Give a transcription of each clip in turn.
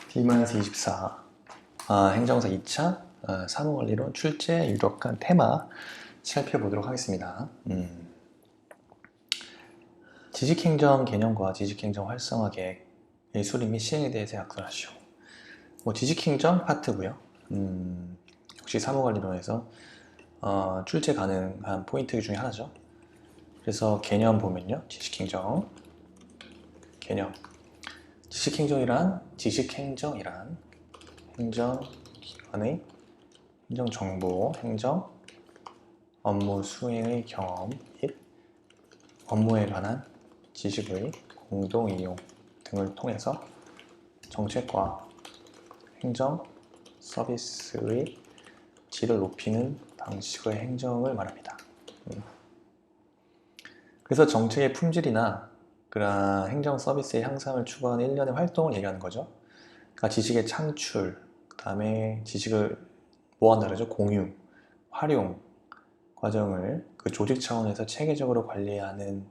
D-24 행정사 2차 사무관리론 출제 유력한 테마 살펴보도록 하겠습니다. 지식행정 개념과 지식행정 활성화 계획의 수립 및 시행에 대해서 약속하시오. 지식행정 파트고요. 역시 사무관리론에서 출제 가능한 포인트 중에 하나죠. 그래서 개념 보면요, 지식행정 개념. 지식행정이란 행정기관의 행정정보, 행정, 업무 수행의 경험 및 업무에 관한 지식의 공동이용 등을 통해서 정책과 행정 서비스의 질을 높이는 방식의 행정을 말합니다. 그래서 정책의 품질이나 그러한 행정 서비스의 향상을 추구하는 일련의 활동을 얘기하는 거죠. 그러니까 지식의 창출, 그 다음에 지식을 뭐한다 그러죠? 공유, 활용 과정을 그 조직 차원에서 체계적으로 관리하는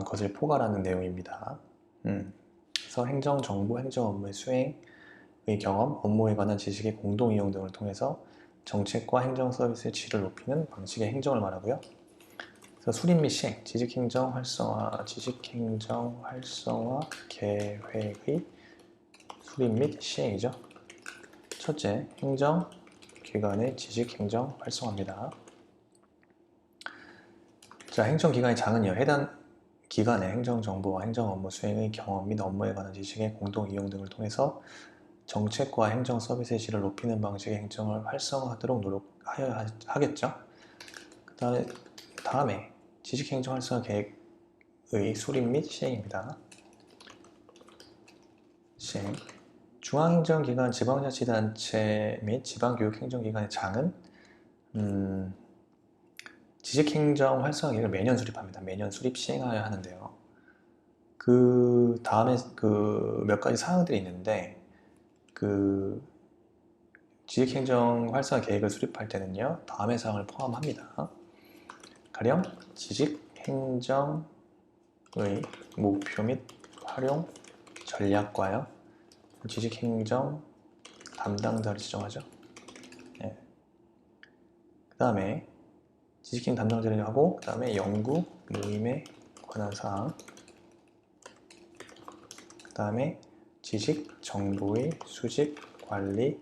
것을 포괄하는 내용입니다. 그래서 행정 정보, 행정 업무의 수행의 경험, 업무에 관한 지식의 공동 이용 등을 통해서 정책과 행정 서비스의 질을 높이는 방식의 행정을 말하고요. 그래서 수립 및 시행, 지식행정 활성화 계획의 수립 및 시행이죠. 첫째, 행정기관의 지식행정 활성화입니다. 자, 행정기관의 장은요, 해당 기관의 행정정보와 행정업무 수행의 경험 및 업무에 관한 지식의 공동이용 등을 통해서 정책과 행정 서비스의 질을 높이는 방식의 행정을 활성화하도록 노력하여야 하겠죠. 그 다음에 지식행정 활성화 계획의 수립 및 시행입니다. 시행. 중앙행정기관, 지방자치단체 및 지방교육행정기관의 장은 지식행정 활성화 계획을 매년 수립합니다. 매년 수립 시행하여야 하는데요. 그 다음에 그 몇 가지 사항들이 있는데, 그 지식행정 활성화 계획을 수립할 때는요, 다음의 사항을 포함합니다. 가령 지식행정의 목표 및 활용 전략과요, 지식행정 담당자를 지정하죠. 네. 그 다음에 지식행정 담당자를 하고, 그 다음에 연구 모임에 관한 사항, 그 다음에 지식 정보의 수집, 관리,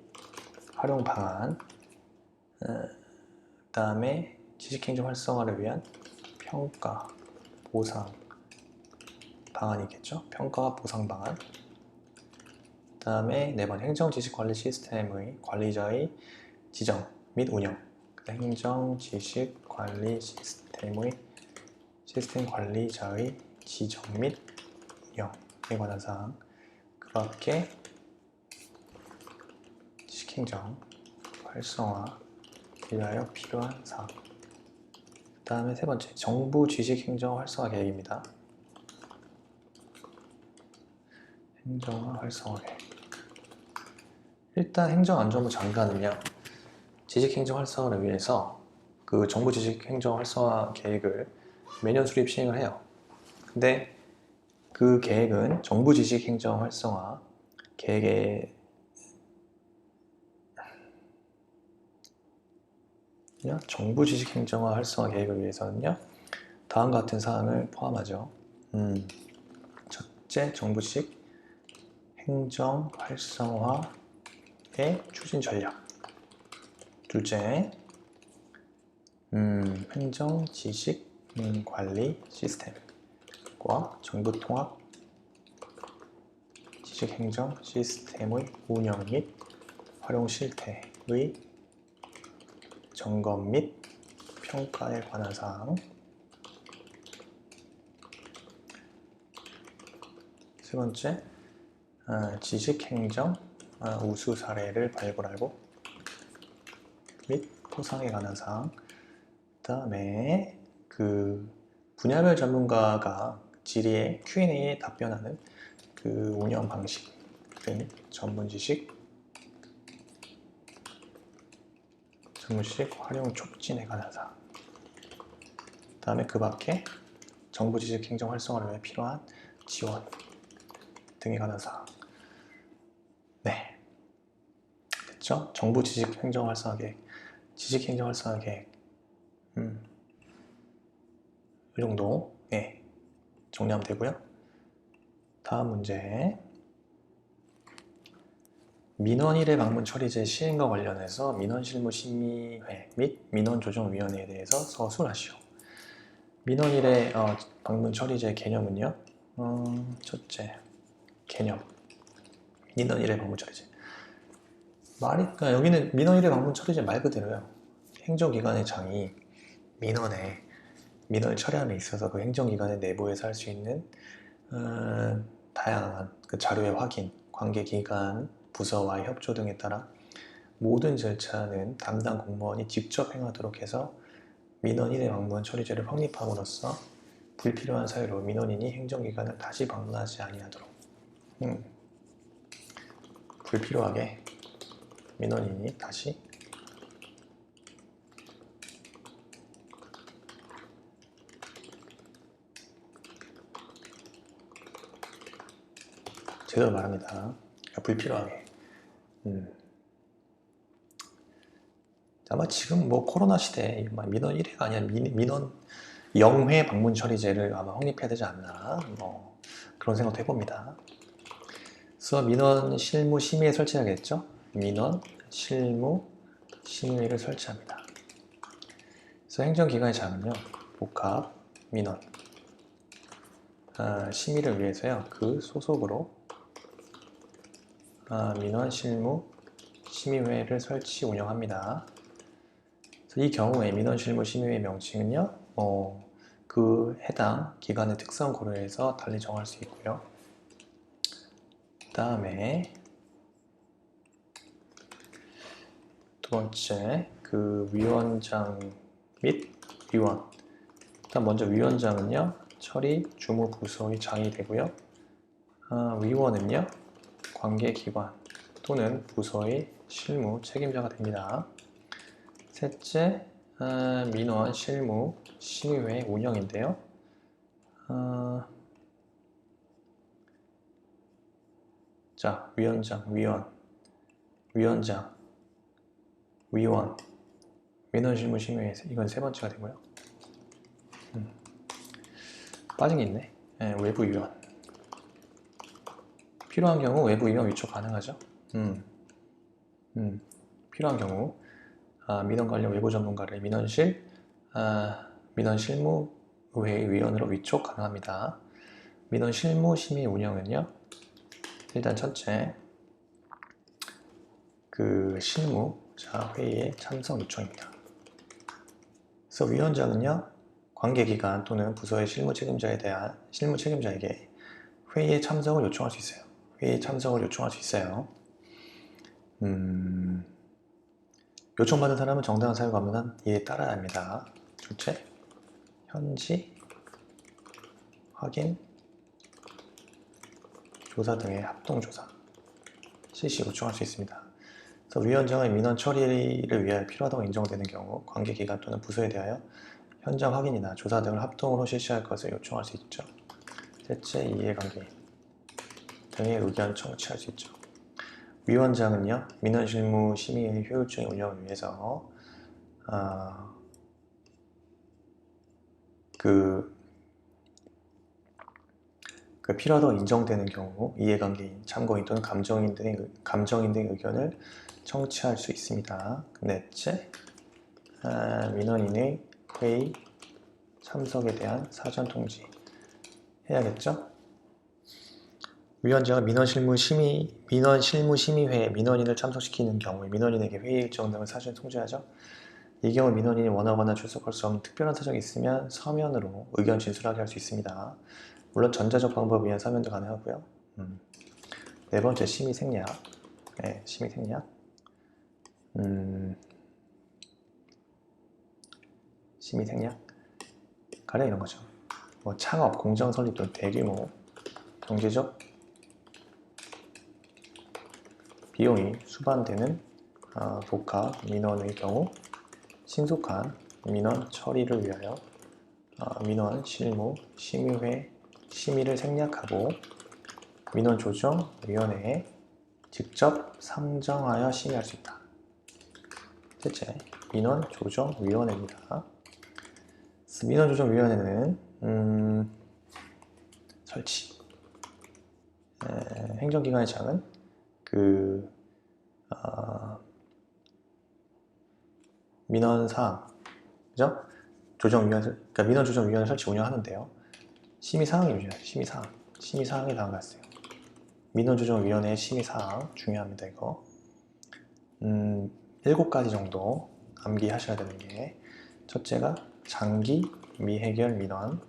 활용 방안, 그 다음에 지식행정 활성화를 위한 평가, 보상 방안이겠죠. 평가와 보상 방안. 그 다음에 4번 행정지식관리 시스템의 관리자의 지정 및 운영. 행정지식관리 시스템 관리자의 지정 및 운영에 관한 사항. 그 밖에 지식행정 활성화 위하여 필요한 사항. 그 다음에 3번째 정부 지식행정 활성화 계획입니다. 행정화 활성화 계획. 일단 행정안전부 장관은요, 지식행정 활성화를 위해서 그 정부 지식행정 활성화 계획을 매년 수립 시행을 해요. 근데 그 계획은 정부 지식행정 활성화 계획에 정부 지식행정화 활성화 계획을 위해서는요, 다음과 같은 사항을 포함하죠. 첫째, 정부 지식 행정 활성화의 추진 전략. 둘째, 행정 지식 관리 시스템과 정부 통합 지식 행정 시스템의 운영 및 활용 실태의 점검 및 평가에 관한 사항. 세 번째, 지식행정 우수 사례를 발굴하고 및 포상에 관한 사항. 그 다음에 그 분야별 전문가가 질의에 Q&A에 답변하는 그 운영 방식 등 전문 지식 활용 촉진에 관한 사항. 그 다음에 그 밖에 정부 지식 행정 활성화를 위해 필요한 지원 등에 관한 사항. 그렇죠? 정부 지식 행정 활성화 계획, 지식 행정 활성화 계획, 이 정도 정리하면 되고요. 다음 문제. 민원 1회 방문 처리제 시행과 관련해서 민원실무심의회 및 민원조정위원회에 대해서 서술하시오. 민원 1회 방문 처리제 개념은요. 첫째, 개념. 민원 1회 방문 처리제. 그러니까 여기는 민원 1회 방문 처리제 말 그대로요. 행정기관의 장이 민원을 처리함에 있어서 그 행정기관의 내부에서 할 수 있는 다양한 그 자료의 확인, 관계기관, 부서와의 협조 등에 따라 모든 절차는 담당 공무원이 직접 행하도록 해서 민원 1회 방문 처리제를 확립함으로써 불필요한 사유로 민원인이 행정기관을 다시 방문하지 아니하도록 불필요하게 민원인이 다시 제대로 말합니다. 그러니까 불필요하게. 아마 지금 뭐 코로나 시대에 민원 1회가 아니라 민원 0회 방문 처리제를 아마 확립해야 되지 않나 그런 생각도 해봅니다. 그래서 민원 실무 심의회 설치하겠죠. 민원 실무 심의회를 설치합니다. 그래서 행정기관의 장은요 복합 민원 심의를 위해서요 그 소속으로 민원 실무 심의회를 설치 운영합니다. 그래서 이 경우에 민원 실무 심의회 명칭은요 그 해당 기관의 특성 고려해서 달리 정할 수 있고요. 그 다음에 두 번째 그 위원장 및 위원. 일단 먼저 위원장은요 처리 주무 부서의 장이 되고요. 위원은요 관계기관 또는 부서의 실무 책임자가 됩니다. 셋째, 민원 실무 심의회 운영인데요. 자, 위원장, 위원장, 위원, 민원 실무 심의회 이건 세 번째가 되고요. 빠진 게 있네. 외부 위원. 필요한 경우 외부 위원 위촉 가능하죠. 필요한 경우 민원 관련 외부 전문가를 민원 실무회 위원으로 위촉 가능합니다. 민원 실무 심의 운영은요. 일단 첫째, 그 실무자 회의에 참석 요청입니다. 그래서 위원장은요. 관계기관 또는 부서의 실무 책임자에게 회의에 참석을 요청할 수 있어요. 회의에 참석을 요청할 수 있어요. 요청받은 사람은 정당한 사유가 없는 한 이에 따라야 합니다. 둘째, 현지, 확인, 조사 등의 합동조사, 실시 요청할 수 있습니다. 그래서 위원장의 민원 처리를 위하여 필요하다고 인정되는 경우 관계기관 또는 부서에 대하여 현장 확인이나 조사 등을 합동으로 실시할 것을 요청할 수 있죠. 셋째, 이해관계 등의 의견 청취할 수 있죠. 위원장은요, 민원 실무 심의의 효율적인 운영을 위해서 그 필요하다고 인정되는 경우 이해관계인, 참고인 또는 감정인 등의 의견을 청취할 수 있습니다. 넷째, 민원인의 회의 참석에 대한 사전 통지 해야겠죠? 위원장은 민원 실무 심의회에 민원인을 참석시키는 경우에 민원인에게 회의 일정 등을 사전 통지하죠. 이 경우 민원인이 원하거나 출석할 수 없는 특별한 사정이 있으면 서면으로 의견 진술하게 할 수 있습니다. 물론 전자적 방법을 위한 서면도 가능하고요. 네 번째, 심의 생략. 심의 생략. 심의 생략. 가령 이런 거죠. 뭐 창업, 공장 설립 등 대규모 경제적 비용이 수반되는 복합 민원의 경우 신속한 민원 처리를 위하여 민원 실무 심의회 심의를 생략하고 민원조정위원회에 직접 상정하여 심의할 수 있다. 셋째, 민원조정위원회입니다. 민원조정위원회는 설치. 행정기관의 장은 민원사항, 그죠? 그러니까 민원조정위원회 설치 운영하는데요. 심의사항입니다. 심의사항에 나아갔어요. 민원조정위원회의 심의사항 중요합니다. 이거 7가지 정도 암기하셔야 되는 게, 첫째가 장기 미해결 민원,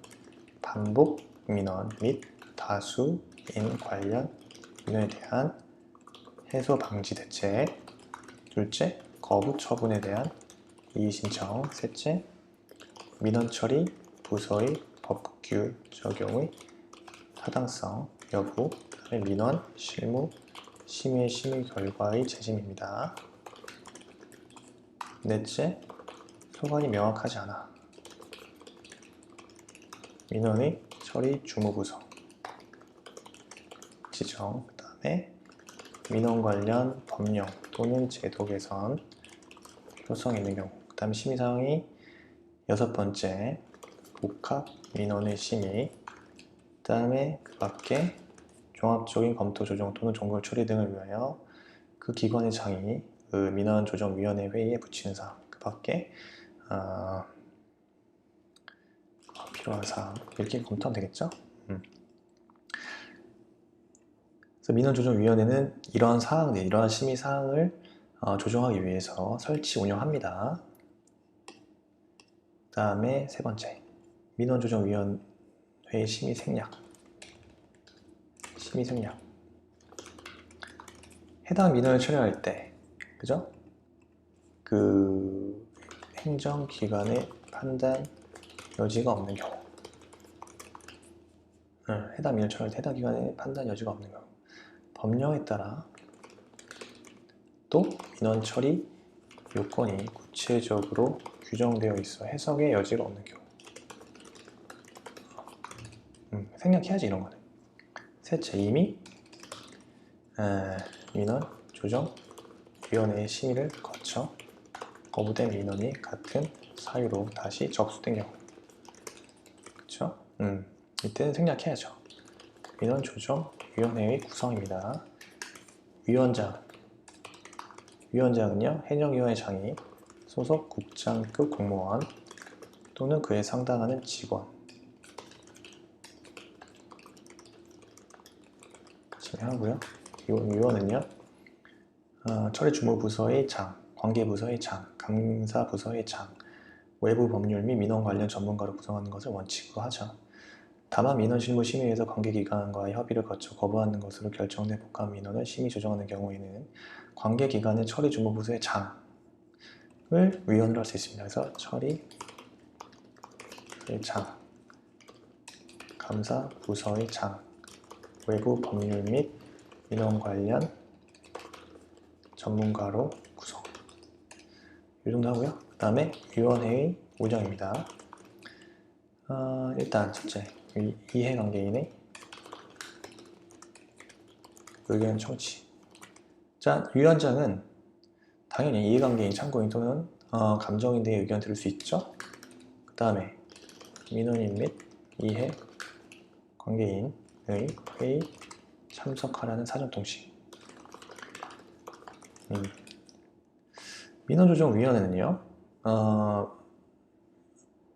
반복 민원 및 다수인 관련 민원에 대한 해소 방지 대책, 둘째, 거부 처분에 대한 이의 신청, 셋째, 민원 처리 부서의 법규 적용의 타당성 여부, 그다음에 민원 실무 심의 결과의 재심입니다. 넷째, 소관이 명확하지 않아 민원의 처리 주무부서 지정, 그 다음에 민원 관련 법령 또는 제도 개선 필요성이 있는 경우, 그 다음에 심의사항이 6번째, 복합 민원의 심의, 그 다음에 그 밖에 종합적인 검토 조정 또는 종결 처리 등을 위하여 그 기관의 장이 그 민원조정위원회 회의에 붙이는 사항, 그 밖에 필요한 사항, 이렇게 검토하면 되겠죠? 그래서 민원조정위원회는 이러한 사항들, 이러한 심의 사항을 조정하기 위해서 설치 운영합니다. 그 다음에 세 번째, 민원조정위원회의 심의 생략. 해당 민원을 처리할 때, 그죠? 그 행정기관의 판단 여지가 없는 경우, 해당 민원을 처리할 때 해당 기관의 판단 여지가 없는 경우, 법령에 따라 또 민원 처리 요건이 구체적으로 규정되어 있어 해석의 여지가 없는 경우, 생략해야지 이런 거는. 셋째, 이미 민원조정위원회의 심의를 거쳐 거부된 민원이 같은 사유로 다시 접수된 경우, 그쵸? 이때는 생략해야죠. 민원조정위원회의 구성입니다. 위원장은요, 행정위원회 장이 소속 국장급 공무원 또는 그에 상당하는 직원, 하고요. 위원은요, 처리주무부서의 장, 관계부서의 장, 감사부서의 장, 외부 법률 및 민원 관련 전문가로 구성하는 것을 원칙으로 하죠. 다만 민원실무심의에서 관계기관과의 협의를 거쳐 거부하는 것으로 결정된 복합 민원을 심의 조정하는 경우에는 관계기관의 처리주무부서의 장을 위원으로 할 수 있습니다. 그래서 처리의 장, 감사부서의 장, 외부 법률 및 민원 관련 전문가로 구성. 이 정도 하고요. 그 다음에 위원회의 운영입니다. 일단 첫째, 이해관계인의 의견 청취. 자, 위원장은 당연히 이해관계인, 참고인 또는 감정인 등의 의견을 들을 수 있죠. 그 다음에 민원인 및 이해관계인의 회의 참석하라는 사전통식. 민원조정위원회는요,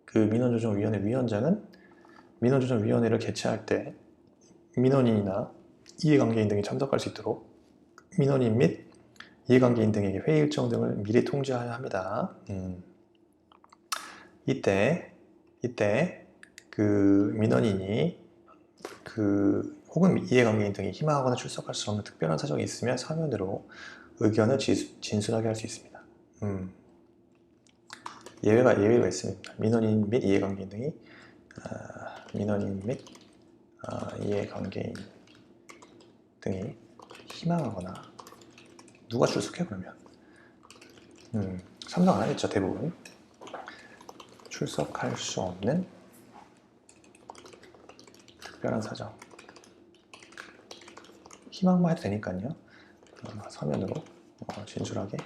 그 민원조정위원회 위원장은 민원조정위원회를 개최할 때 민원인이나 이해관계인 등이 참석할 수 있도록 민원인 및 이해관계인 등에게 회의 일정 등을 미리 통지해야 합니다. 이때 그 민원인이 혹은 이해관계인 등이 희망하거나 출석할 수 없는 특별한 사정이 있으면 서면으로 의견을 진술하게 할 수 있습니다. 예외가 있습니다. 민원인 및 이해관계인 등이 희망하거나, 누가 출석해 그러면? 참석 안 하겠죠, 대부분. 출석할 수 없는 특별한 사정. 희망만 해도 되니까요. 서면으로 진술하게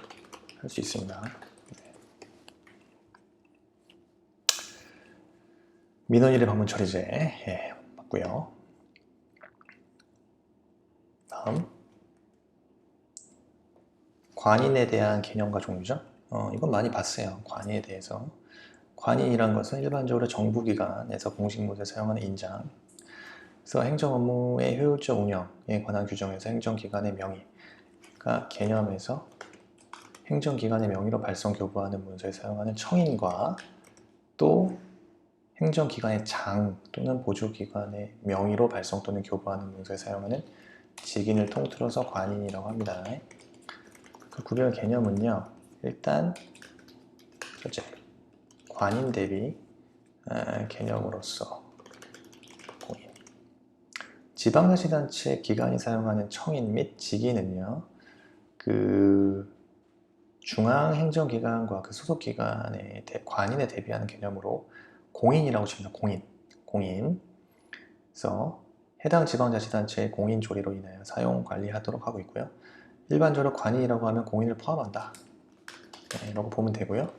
할 수 있습니다. 민원일의 방문 처리제, 예, 맞고요. 다음, 관인에 대한 개념과 종류죠. 이건 많이 봤어요. 관인에 대해서. 관인이란 것은 일반적으로 정부기관에서 공식문서에 사용하는 인장, 그래서 행정업무의 효율적 운영에 관한 규정에서 행정기관의 명의가 개념에서 행정기관의 명의로 발송 교부하는 문서에 사용하는 청인과 또 행정기관의 장 또는 보조기관의 명의로 발송 또는 교부하는 문서에 사용하는 직인을 통틀어서 관인이라고 합니다. 그 구별 개념은요, 일단 첫째, 관인 대비 개념으로서 공인. 지방자치단체 기관이 사용하는 청인 및 직인은요, 그 중앙행정기관과 그 소속기관의 관인에 대비하는 개념으로 공인이라고 칩니다. 공인. 그래서 해당 지방자치단체의 공인 조례로 인하여 사용 관리하도록 하고 있고요. 일반적으로 관인이라고 하면 공인을 포함한다. 네, 라고 보면 되고요.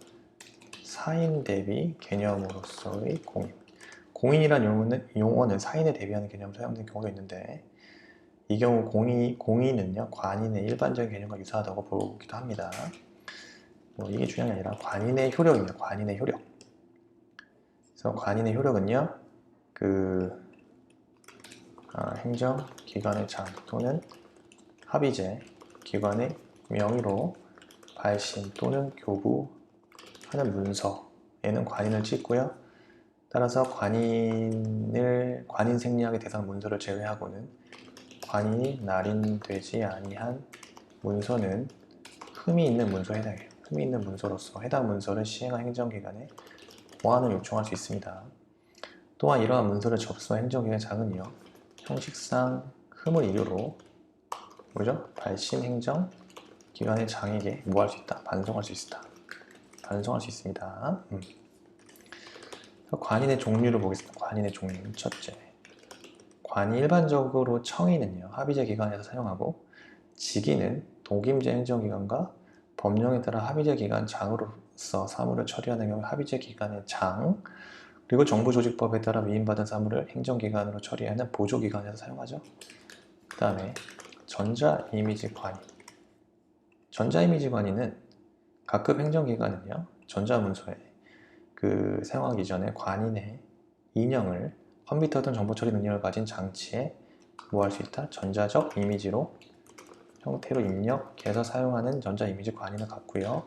사인 대비 개념으로서의 공인. 공인이란 용어는 사인에 대비하는 개념으로 사용된 경우도 있는데 이 경우 공인은요, 관인의 일반적인 개념과 유사하다고 보기도 합니다. 이게 중요한 게 아니라 관인의 효력입니다. 관인의 효력. 그래서 관인의 효력은요, 행정기관의 장 또는 합의제 기관의 명의로 발신 또는 교부하는 문서에는 관인을 찍고요. 따라서 관인 생략의 대상 문서를 제외하고는 관인이 날인되지 아니한 문서는 흠이 있는 문서에 해당해요. 흠이 있는 문서로서 해당 문서를 시행한 행정기관에 보완을 요청할 수 있습니다. 또한 이러한 문서를 접수한 행정기관의 장은요, 형식상 흠을 이유로 발신 행정기관의 장에게 뭐 할 수 있다? 반송할 수 있다. 반송할 수 있습니다. 관인의 종류를 보겠습니다. 관인의 종류. 첫째, 관이 일반적으로 청인은요, 합의제 기관에서 사용하고 직인은 독임제 행정기관과 법령에 따라 합의제 기관 장으로서 사무를 처리하는 경우 합의제 기관의 장, 그리고 정부조직법에 따라 위임받은 사무를 행정기관으로 처리하는 보조기관에서 사용하죠. 그 다음에 전자이미지 관인. 전자이미지 관인은 각급 행정기관은요, 전자문서에 사용하기 전에 관인의 인형을 컴퓨터 등 정보처리 능력을 가진 장치에 뭐 할 수 있다? 전자적 이미지로 형태로 입력해서 사용하는 전자이미지 관인을 갖고요.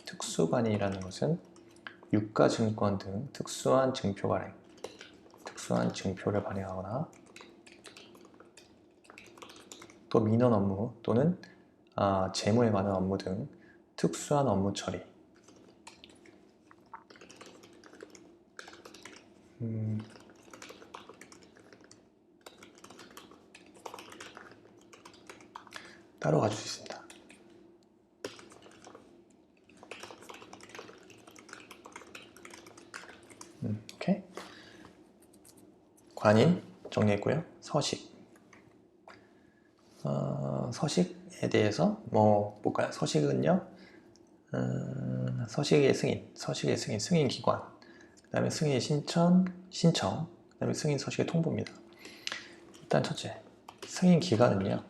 특수관인이라는 것은 유가증권 등 특수한 증표를 발행하거나 또 민원 업무 또는 재무에 관한 업무 등 특수한 업무 처리. 따로 가질 수 있습니다. 오케이. 관인 정리했고요. 서식에 대해서 볼까요? 서식은요, 서식의 승인 기관, 그 다음에 승인의 신청, 그 다음에 승인 서식의 통보입니다. 일단 첫째, 승인 기관은요,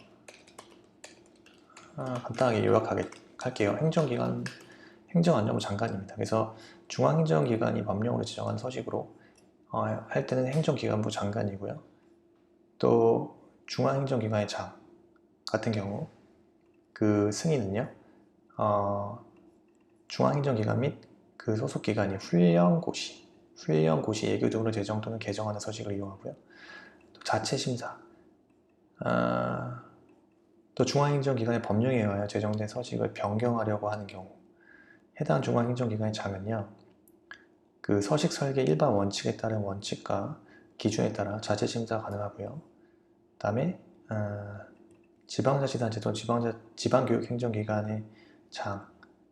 간단하게 요약할게요. 행정안전부 장관입니다. 그래서 중앙행정기관이 법령으로 지정한 서식으로 할 때는 행정기관부 장관이고요. 또 중앙행정기관의 장 같은 경우 그 승인은요, 중앙행정기관 및 그 소속기관이 훈련고시 예규 등으로 제정 또는 개정하는 서식을 이용하고요. 또 자체심사, 또 중앙행정기관의 법령에 의하여 제정된 서식을 변경하려고 하는 경우 해당 중앙행정기관의 장은요, 그 서식 설계 일반 원칙에 따른 원칙과 기준에 따라 자체심사 가능하고요. 그 다음에 지방자치단체 또 지방교육행정기관의 장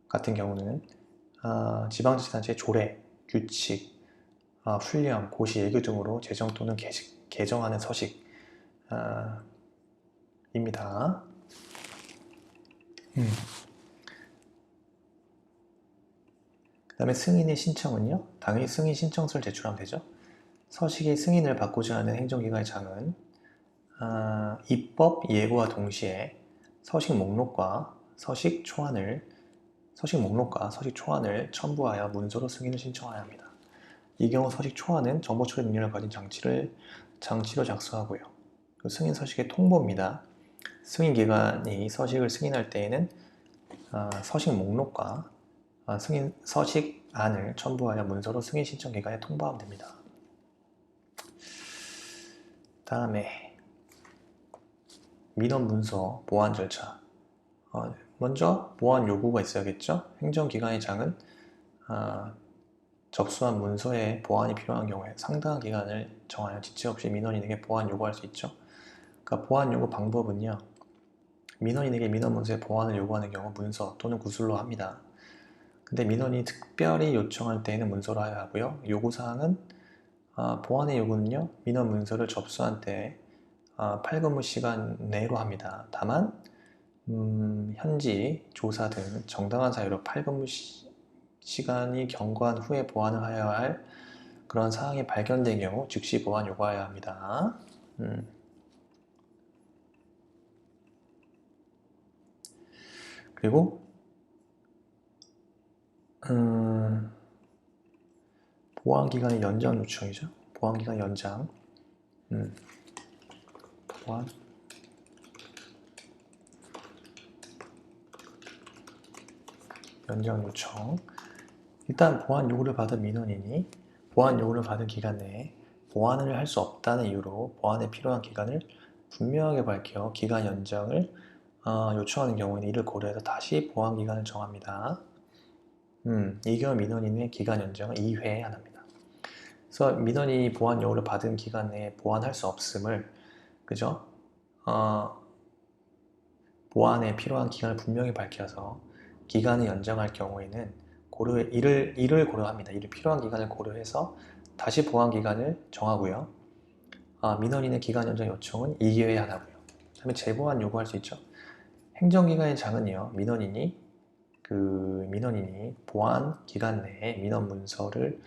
같은 경우는 지방자치단체의 조례, 규칙, 훈련, 고시, 예규 등으로 제정 또는 개정하는 서식입니다. 그 다음에 승인의 신청은요, 당연히 승인 신청서를 제출하면 되죠. 서식의 승인을 받고자 하는 행정기관의 장은 입법 예고와 동시에 서식 목록과 서식 초안을 첨부하여 문서로 승인을 신청해야 합니다. 이 경우 서식 초안은 정보 처리 능력을 가진 장치로 작성하고요. 그 승인 서식의 통보입니다. 승인 기관이 서식을 승인할 때에는 서식 목록과 승인 서식안을 첨부하여 문서로 승인 신청 기관에 통보하면 됩니다. 다음에 민원 문서 보완 절차. 먼저 보완 요구가 있어야겠죠. 행정기관의 장은 접수한 문서에 보완이 필요한 경우에 상당한 기간을 정하여 지체 없이 민원인에게 보완 요구할 수 있죠. 그러니까 보완 요구 방법은요, 민원인에게 민원 문서에 보완을 요구하는 경우 문서 또는 구술로 합니다. 근데 민원이 특별히 요청할 때에는 문서로 해야 하고요. 요구사항은 보완의 요구는요, 민원 문서를 접수한 때 8근무 시간 내로 합니다. 다만 현지 조사 등 정당한 사유로 8근무 시간이 경과한 후에 보완을 하여야 할 그런 사항이 발견된 경우 즉시 보완 요구해야 합니다. 그리고 보완기간의 연장 요청이죠. 보완기간 연장. 보완 연장 요청. 일단 보완 요구를 받은 민원인이 보완 요구를 받은 기간 내에 보완을 할 수 없다는 이유로 보완에 필요한 기간을 분명하게 밝혀 기간 연장을 요청하는 경우에는 이를 고려해서 다시 보완 기간을 정합니다. 이 경우 민원인의 기간 연장은 2회에 한합니다. 그래서 민원인이 보완 요구를 받은 기간 내에 보완할 수 없음을, 그죠? 보완에 필요한 기간을 분명히 밝혀서 기간을 연장할 경우에는 이를 고려합니다. 이를 필요한 기간을 고려해서 다시 보완 기간을 정하고요. 민원인의 기간 연장 요청은 2개회에 하나고요. 그 다음에 재보완 요구할 수 있죠. 행정기관의 장은요, 민원인이 보완 기간 내에 민원 문서를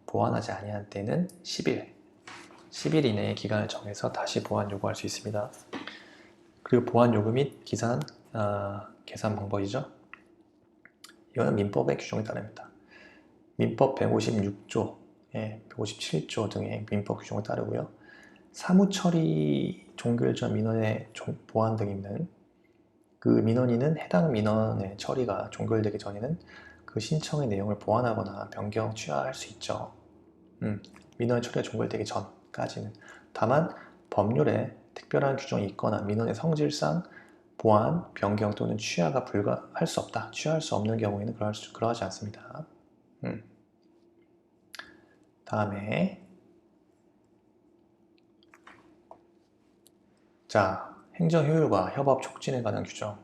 보완하지 아니한 때는 10일 이내의 기간을 정해서 다시 보완 요구할 수 있습니다. 그리고 보완 요구 및 계산 방법이죠. 이거는 민법의 규정에 따릅니다. 민법 156조, 157조 등의 민법 규정에 따르고요. 사무처리 종결 전 민원의 보완 등 있는 그 민원인은 해당 민원의 처리가 종결되기 전에는 그 신청의 내용을 보완하거나 변경, 취하할 수 있죠. 민원의 처리가 종결되기 전까지는. 다만 법률에 특별한 규정이 있거나 민원의 성질상 보완, 변경 또는 취하가 불가할 수 없다. 취할 수 없는 경우에는 그러하지 않습니다. 다음에 자, 행정 효율과 협업 촉진에 관한 규정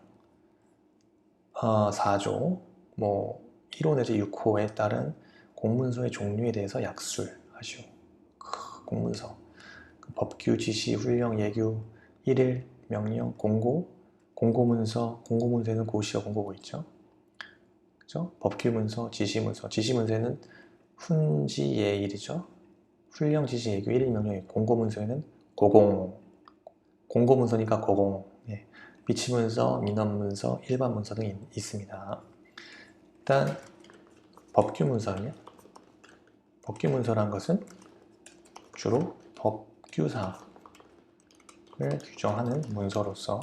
4조 1호 내지 6호에 따른 공문서의 종류에 대해서 약술하시오. 공문서 법규, 지시, 훈령, 예규, 1일, 명령, 공고문서에는 고시와 공고고 있죠. 그죠? 법규문서, 지시문서에는 훈지예일이죠. 훈령, 지시, 예규, 1일, 명령이 공고문서에는 공고문서니까 고공, 비치문서, 민원문서, 일반문서 등이 있습니다. 일단 법규문서는요. 법규문서란 것은 주로 법규사항을 규정하는 문서로서,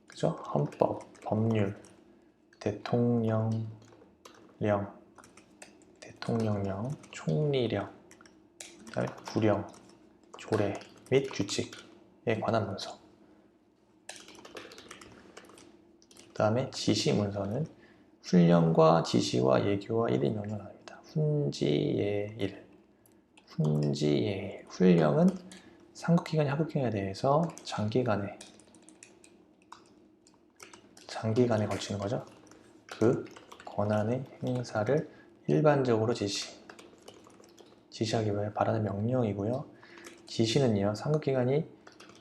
그죠? 헌법, 법률, 대통령령, 총리령, 그다음에 구령, 조례 및 규칙에 관한 문서. 그 다음에 지시문서는 훈령과 지시와 예규와 1일 명령을 합니다. 훈지예일. 훈령은 상급기관이 하급기관에 대해서 장기간에 걸치는 거죠. 그 권한의 행사를 일반적으로 지시하기 위해 바라는 명령이고요. 지시는요, 상급기관이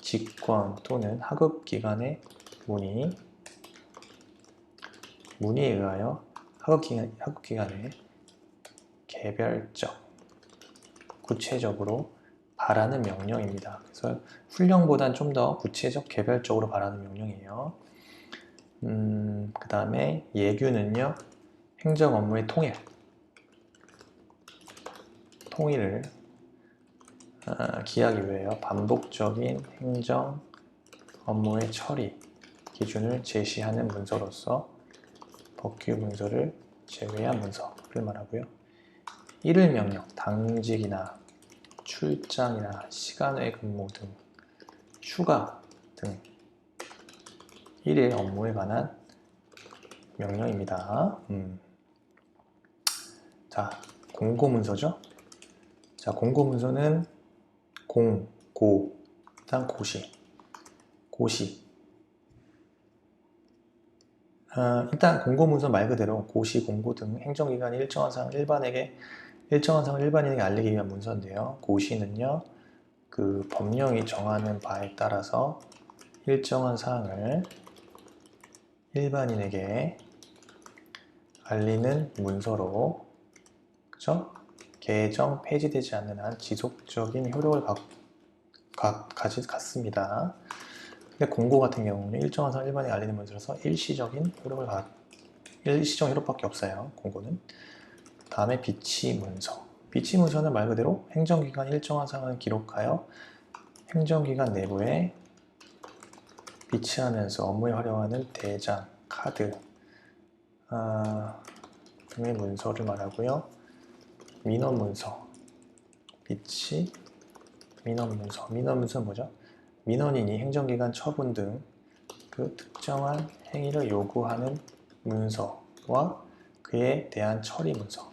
직권 또는 하급기관의 문의에 의하여 학업기간에 개별적, 구체적으로 바라는 명령입니다. 그래서 훈령보단 좀 더 구체적, 개별적으로 바라는 명령이에요. 그 다음에 예규는요, 행정 업무의 통일을 기하기 위하여 반복적인 행정 업무의 처리 기준을 제시하는 문서로서 법규 문서를 제외한 문서를 말하고요. 일일 명령, 당직이나 출장이나 시간 외 근무 등 휴가 등 일일 업무에 관한 명령입니다. 자, 공고문서죠. 자, 공고문서는 공, 고, 일단 고시. 일단 공고문서 말 그대로 고시, 공고 등 행정기관이 일정한 사항을 일반인에게 알리기 위한 문서인데요. 고시는요, 그 법령이 정하는 바에 따라서 일정한 사항을 일반인에게 알리는 문서로, 그죠? 개정, 폐지되지 않는 한 지속적인 효력을 갖습니다. 근데 공고 같은 경우는 일정한 사항 일반인에게 알리는 문서로서 일시적인 효력밖에 없어요. 공고는. 다음에 비치문서. 비치문서는 말 그대로 행정기관이 일정한 사항을 기록하여 행정기관 내부에 비치하면서 업무에 활용하는 대장, 카드 등의 문서를 말하고요. 민원문서, 민원문서는 뭐죠? 민원인이 행정기관 처분 등 그 특정한 행위를 요구하는 문서와 그에 대한 처리 문서.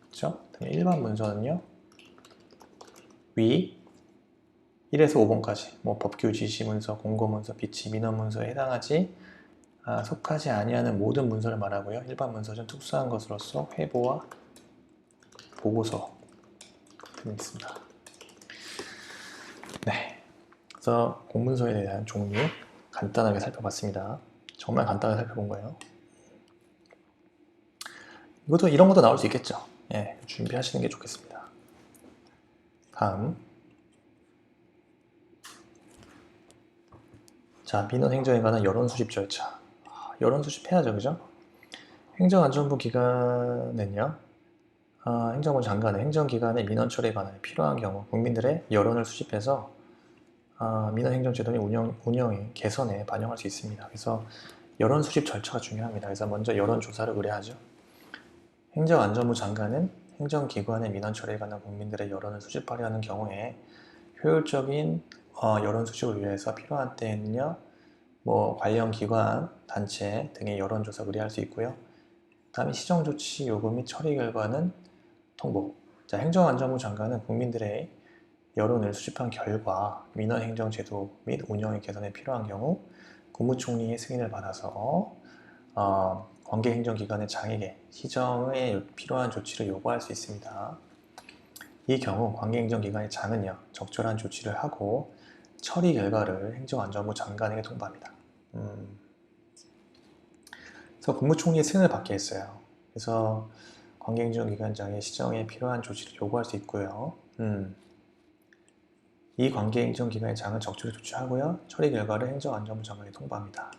그렇죠? 일반 문서는요, 위 1에서 5번까지 뭐 법규 지시문서, 공고문서, 비치, 민원문서에 속하지 아니하는 모든 문서를 말하고요. 일반 문서는 특수한 것으로서 회보와 보고서 등이 있습니다. 네, 그래서 공문서에 대한 종류 간단하게 살펴봤습니다. 정말 간단하게 살펴본 거예요. 이런 것도 나올 수 있겠죠. 예, 준비하시는 게 좋겠습니다. 다음, 자, 민원 행정에 관한 여론 수집 절차. 여론 수집해야죠, 그죠? 행정안전부 기관은요, 행정부 장관은 행정기관의 민원 처리에 관한 필요한 경우 국민들의 여론을 수집해서 민원 행정제도의 운영의 개선에 반영할 수 있습니다. 그래서 여론 수집 절차가 중요합니다. 그래서 먼저 여론조사를 의뢰하죠. 행정안전부 장관은 행정기관의 민원 처리에 관한 국민들의 여론을 수집하려 하는 경우에 효율적인 여론 수집을 위해서 필요한 때에는요, 뭐 관련 기관, 단체 등의 여론조사 의뢰할 수 있고요. 다음에 시정조치 요구 및 처리 결과는 통보. 자, 행정안전부 장관은 국민들의 여론을 수집한 결과 민원행정제도 및 운영의 개선에 필요한 경우 국무총리의 승인을 받아서 관계행정기관의 장에게 시정에 필요한 조치를 요구할 수 있습니다. 이 경우 관계행정기관의 장은요, 적절한 조치를 하고 처리 결과를 행정안전부 장관에게 통보합니다. 그래서 국무총리의 승인을 받게 했어요. 그래서 관계행정기관장의 시정에 필요한 조치를 요구할 수 있고요. 이 관계행정기관의 장은 적절히 조치하고요. 처리 결과를 행정안전부 장관에 통보합니다.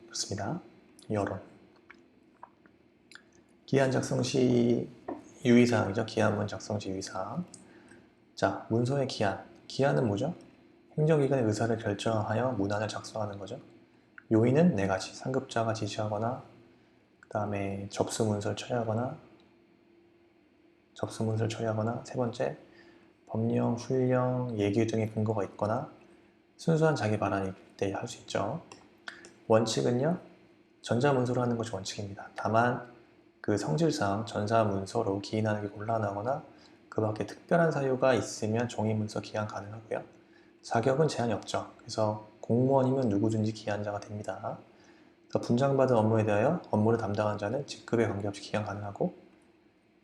그렇습니다. 여론. 기한 작성 시 유의사항이죠. 기한문 작성 시 유의사항. 자, 문서의 기한. 기한은 뭐죠? 행정기관의 의사를 결정하여 문안을 작성하는 거죠. 요인은 4가지. 상급자가 지시하거나, 그 다음에 접수문서를 처리하거나, 세 번째, 법령, 훈령, 예규 등의 근거가 있거나, 순수한 자기 발언일 때 할 수 있죠. 원칙은요, 전자문서로 하는 것이 원칙입니다. 다만 그 성질상 전자문서로 기인하는 게 곤란하거나 그 밖에 특별한 사유가 있으면 종이문서 기한 가능하고요. 자격은 제한이 없죠. 그래서 공무원이면 누구든지 기한자가 됩니다. 분장받은 업무에 대하여 업무를 담당한 자는 직급에 관계없이 기한 가능하고,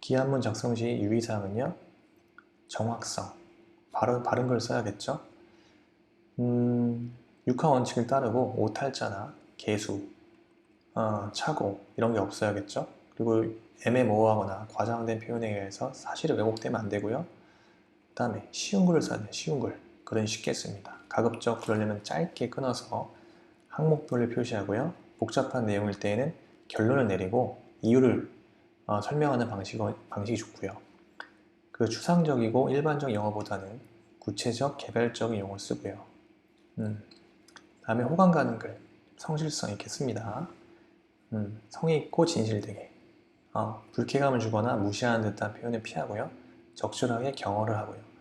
기한문 작성 시 유의사항은요, 정확성, 바른 걸 써야겠죠. 육하 원칙을 따르고 오탈자나 개수, 차고 이런 게 없어야겠죠. 그리고 애매모호하거나 과장된 표현에 의해서 사실이 왜곡되면 안 되고요. 그 다음에 쉬운 글을 써야 돼요. 쉬운 글. 글은 쉽게 씁니다. 가급적 그러려면 짧게 끊어서 항목별로 표시하고요. 복잡한 내용일 때에는 결론을 내리고 이유를 설명하는 방식이 좋고요. 그 추상적이고 일반적 영어보다는 구체적, 개별적인 용어를 쓰고요. 다음에 호감 가는 글, 성실성 있게 씁니다. 성의 있고 진실되게. 불쾌감을 주거나 무시하는 듯한 표현을 피하고요. 적절하게 경어를 하고요.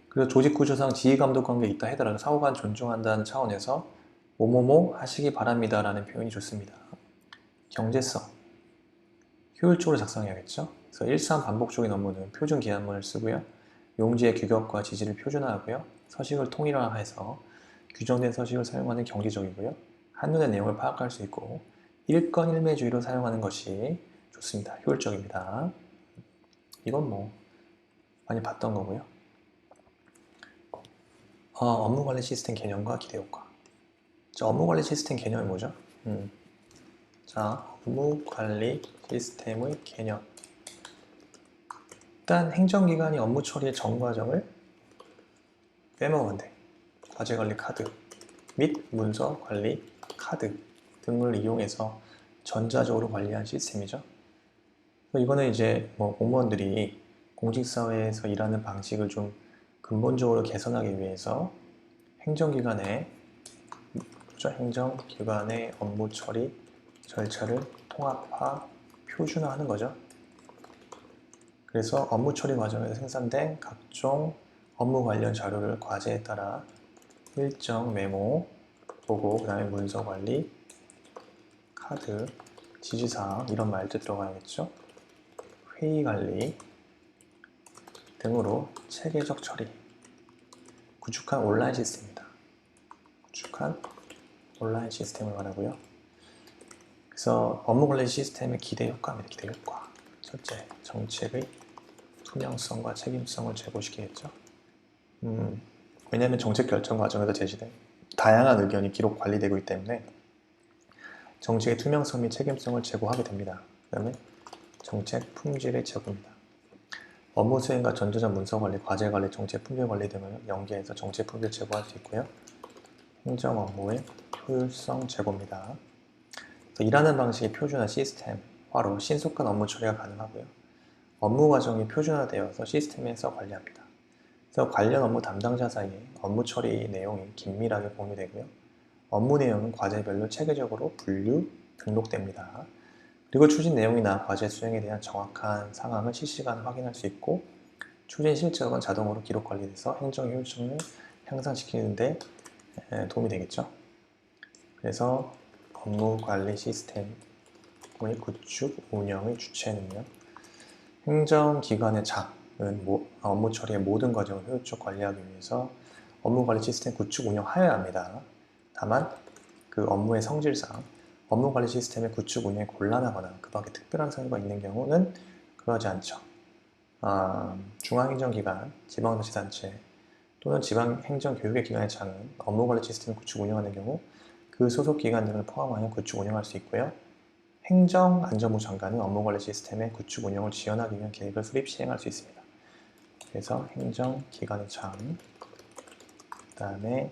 그리고 조직구조상 지휘감독 관계에 있다 하더라도 상호간 존중한다는 차원에서 뭐뭐뭐 하시기 바랍니다 라는 표현이 좋습니다. 경제성, 효율적으로 작성해야겠죠. 그래서 일상 반복적인 업무는 표준 기한문을 쓰고요. 용지의 규격과 지지를 표준화하고요. 서식을 통일화해서 규정된 서식을 사용하는 경제적이고요. 한눈에 내용을 파악할 수 있고 일건일매주의로 사용하는 것이 좋습니다. 효율적입니다. 이건 뭐 많이 봤던 거고요. 업무관리 시스템 개념과 기대효과. 자, 업무관리 시스템 개념이 뭐죠? 자, 업무관리 시스템의 개념. 일단 행정기관이 업무 처리의 전 과정을 빼먹으면 돼. 과제관리 카드 및 문서관리 카드 등을 이용해서 전자적으로 관리한 시스템이죠. 이거는 이제 뭐 공무원들이 공직사회에서 일하는 방식을 좀 근본적으로 개선하기 위해서 행정기관의 업무 처리 절차를 통합화, 표준화하는 거죠. 그래서 업무 처리 과정에서 생산된 각종 업무 관련 자료를 과제에 따라 일정 메모, 보고, 그 다음에 문서 관리, 카드, 지시사항 이런 말도 들어가야겠죠. 회의 관리 등으로 체계적 처리, 구축한 온라인 시스템입니다. 구축한 온라인 시스템을 말하고요. 그래서 업무 관리 시스템의 기대 효과입니다. 기대 효과. 첫째, 정책의 투명성과 책임성을 제고시키겠죠. 왜냐하면 정책 결정 과정에서 제시된 다양한 의견이 기록 관리되고 있기 때문에 정책의 투명성 및 책임성을 제고하게 됩니다. 그 다음에 정책 품질의 제고입니다. 업무 수행과 전자적 문서 관리, 과제 관리, 정책 품질 관리 등을 연계해서 정책 품질 제고할 수 있고요. 행정 업무의 효율성 제고입니다. 일하는 방식의 표준화 시스템화로 신속한 업무 처리가 가능하고요. 업무 과정이 표준화되어서 시스템에서 관리합니다. 그래서 관련 업무 담당자 사이에 업무 처리 내용이 긴밀하게 공유되고요. 업무 내용은 과제별로 체계적으로 분류, 등록됩니다. 그리고 추진 내용이나 과제 수행에 대한 정확한 상황을 실시간 확인할 수 있고 추진 실적은 자동으로 기록 관리돼서 행정 효율성을 향상시키는 데 도움이 되겠죠. 그래서 업무 관리 시스템의 구축, 운영의 주체는요. 행정기관의 장은 업무 처리의 모든 과정을 효율적 관리하기 위해서 업무 관리 시스템 구축, 운영하여야 합니다. 다만 그 업무의 성질상 업무 관리 시스템의 구축, 운영이 곤란하거나 그 밖에 특별한 사유가 있는 경우는 그러하지 않죠. 중앙행정기관, 지방자치단체 또는 지방행정교육의 기관의 장은 업무 관리 시스템 구축, 운영하는 경우 그 소속 기관 등을 포함하여 구축, 운영할 수 있고요. 행정안전부 장관은 업무 관리 시스템의 구축, 운영을 지원하기 위한 계획을 수립, 시행할 수 있습니다. 그래서 행정기관의 장, 그 다음에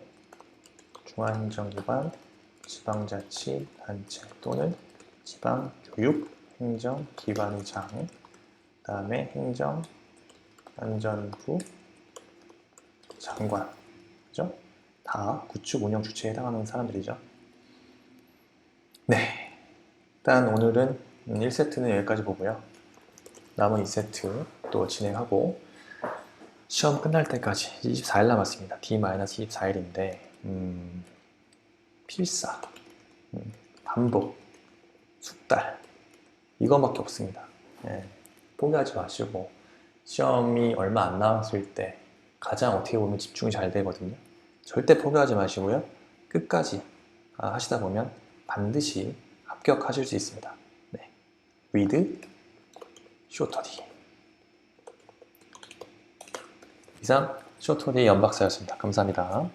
중앙행정기관, 지방자치단체 또는 지방교육행정기관의 장, 그 다음에 행정안전부 장관, 그죠? 다 구축, 운영 주체에 해당하는 사람들이죠. 네, 일단 오늘은 1세트는 여기까지 보고요. 남은 2세트 또 진행하고 시험 끝날 때까지 24일 남았습니다. D-24일인데 필사, 반복, 숙달 이거밖에 없습니다. 포기하지 마시고 시험이 얼마 안 남았을 때 가장 어떻게 보면 집중이 잘 되거든요. 절대 포기하지 마시고요. 끝까지 하시다 보면 반드시 합격하실 수 있습니다. 네. with 쇼터디. 이상 쇼터디 연박사였습니다. 감사합니다.